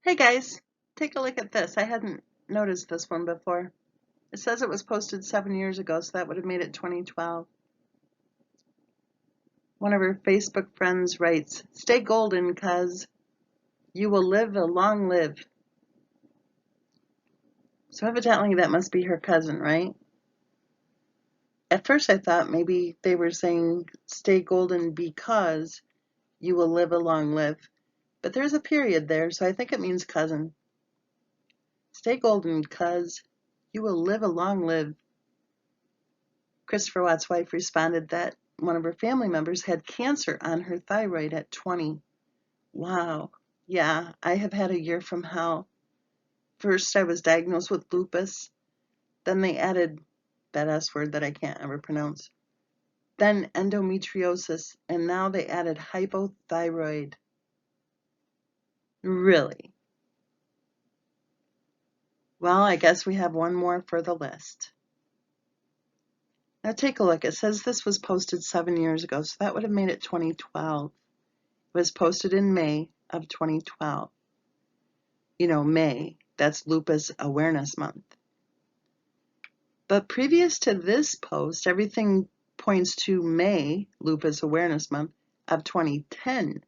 Hey guys, take a look at this. I hadn't noticed this one before. It says it was posted 7 years ago, so that would have made it 2012. One of her Facebook friends writes, "Stay golden, cuz you will live a long live." So evidently that must be her cousin, right? At first I thought maybe they were saying, "Stay golden because you will live a long live." But there's a period there, so I think it means cousin. Stay golden, cuz you will live a long live. Christopher Watt's wife responded that one of her family members had cancer on her thyroid at 20. Wow. Yeah, I have had a year from hell. First, I was diagnosed with lupus. Then they added that S word that I can't ever pronounce. Then endometriosis, and now they added hypothyroid. Really? Well, I guess we have one more for the list. Now take a look. It says this was posted 7 years ago, so that would have made it 2012. It was posted in May of 2012. May, that's Lupus Awareness Month. But previous to this post, everything points to May, Lupus Awareness Month, of 2010,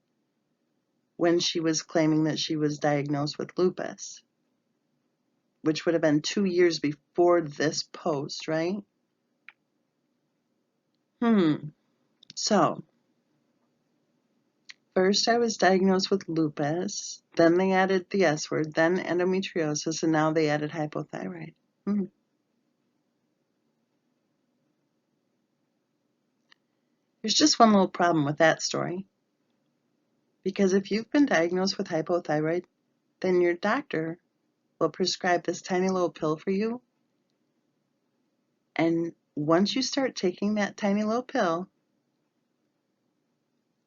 when she was claiming that she was diagnosed with lupus, which would have been 2 years before this post, right? So, first I was diagnosed with lupus, then they added the S word, then endometriosis, and now they added hypothyroid. There's just one little problem with that story. Because if you've been diagnosed with hypothyroid, then your doctor will prescribe this tiny little pill for you. And once you start taking that tiny little pill,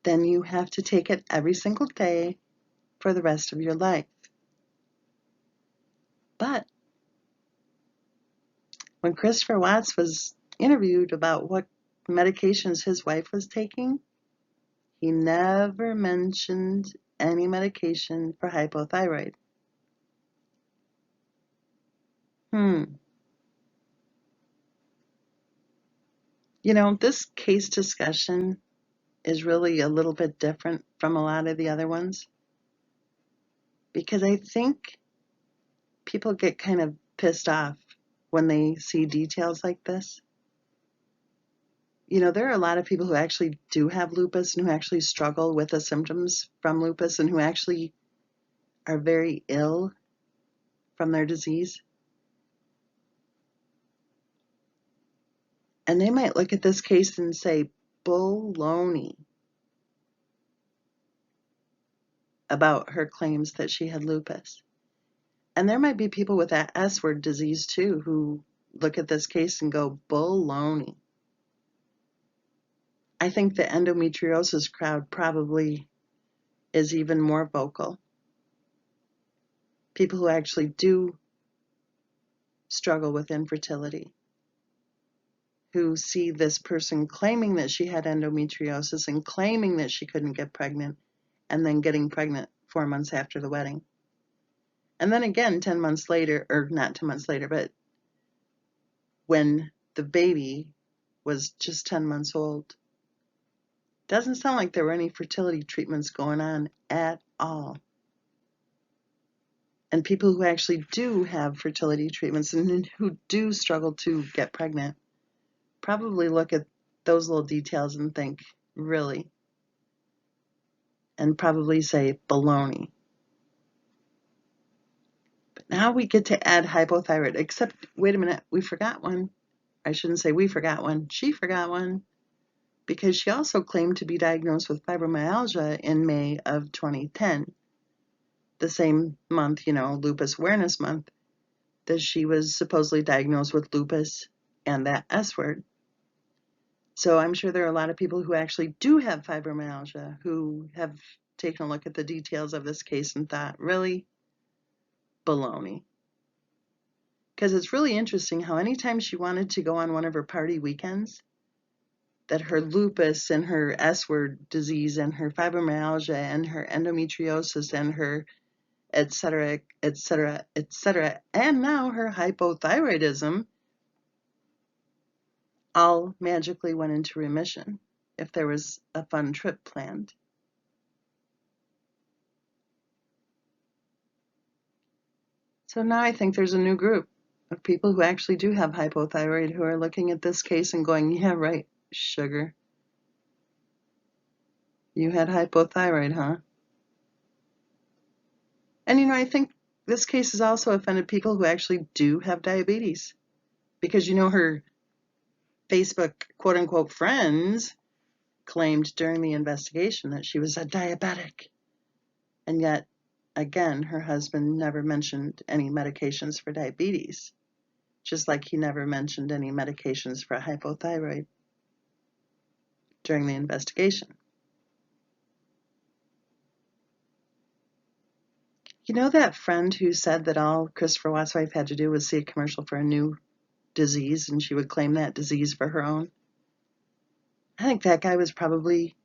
then you have to take it every single day for the rest of your life. But when Christopher Watts was interviewed about what medications his wife was taking, he never mentioned any medication for hypothyroid. This case discussion is really a little bit different from a lot of the other ones, because I think people get kind of pissed off when they see details like this. There are a lot of people who actually do have lupus and who actually struggle with the symptoms from lupus and who actually are very ill from their disease. And they might look at this case and say, baloney, about her claims that she had lupus. And there might be people with that S word disease too who look at this case and go, baloney. I think the endometriosis crowd probably is even more vocal. People who actually do struggle with infertility, who see this person claiming that she had endometriosis and claiming that she couldn't get pregnant, and then getting pregnant 4 months after the wedding. And then again 10 months later, or not 10 months later, but when the baby was just 10 months old. Doesn't sound like there were any fertility treatments going on at all. And people who actually do have fertility treatments and who do struggle to get pregnant probably look at those little details and think, really? And probably say, baloney. But now we get to add hypothyroid, except, wait a minute, we forgot one. I shouldn't say we forgot one. She forgot one, because she also claimed to be diagnosed with fibromyalgia in May of 2010. The same month, Lupus Awareness Month, that she was supposedly diagnosed with lupus and that S word. So I'm sure there are a lot of people who actually do have fibromyalgia who have taken a look at the details of this case and thought, really? Baloney. Because it's really interesting how anytime she wanted to go on one of her party weekends, that her lupus and her S word disease and her fibromyalgia and her endometriosis and her etc., etc., etc., and now her hypothyroidism all magically went into remission if there was a fun trip planned. So now I think there's a new group of people who actually do have hypothyroid who are looking at this case and going, yeah, right, sugar. You had hypothyroid, huh? And I think this case has also offended people who actually do have diabetes. Because her Facebook quote unquote friends claimed during the investigation that she was a diabetic. And yet, again, her husband never mentioned any medications for diabetes, just like he never mentioned any medications for hypothyroid during the investigation. You know that friend who said that all Christopher Watt's wife had to do was see a commercial for a new disease and she would claim that disease for her own? I think that guy was probably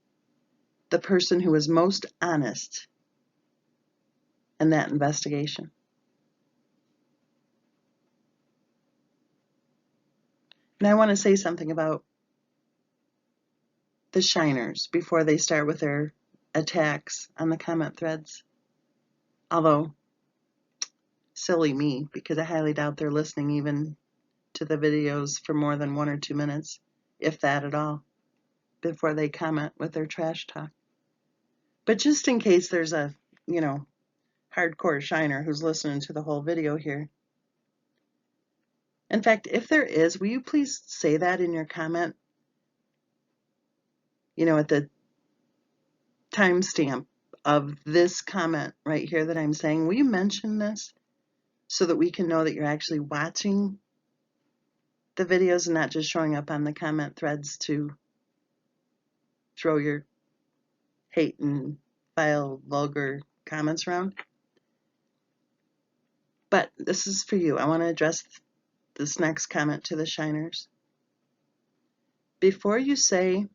the person who was most honest in that investigation. And I want to say something about the shiners before they start with their attacks on the comment threads. Although, silly me, because I highly doubt they're listening even to the videos for more than 1 or 2 minutes, if that at all, before they comment with their trash talk. But just in case there's a, hardcore shiner who's listening to the whole video here. In fact, if there is, will you please say that in your comment? At the timestamp of this comment right here that I'm saying, will you mention this so that we can know that you're actually watching the videos and not just showing up on the comment threads to throw your hate and vile, vulgar comments around? But this is for you. I want to address this next comment to the shiners. Before you say,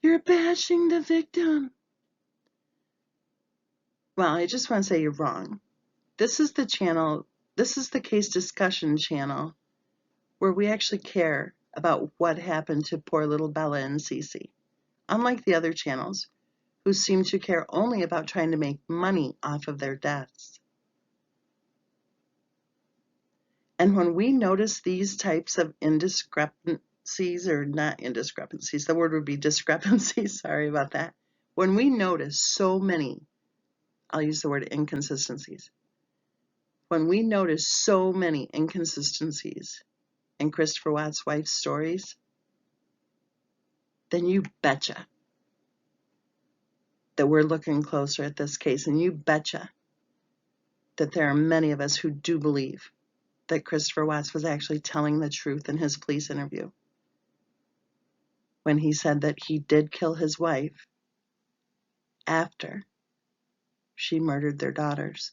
you're bashing the victim, well, I just want to say you're wrong. This is the channel, this is the case discussion channel where we actually care about what happened to poor little Bella and Cece, unlike the other channels who seem to care only about trying to make money off of their deaths. And when we notice these types of indiscrepancies, or not indiscrepancies, the word would be discrepancies, sorry about that. When we notice so many, I'll use the word inconsistencies. When we notice so many inconsistencies in Christopher Watt's wife's stories, then you betcha that we're looking closer at this case, and you betcha that there are many of us who do believe that Christopher Watts was actually telling the truth in his police interview when he said that he did kill his wife after she murdered their daughters.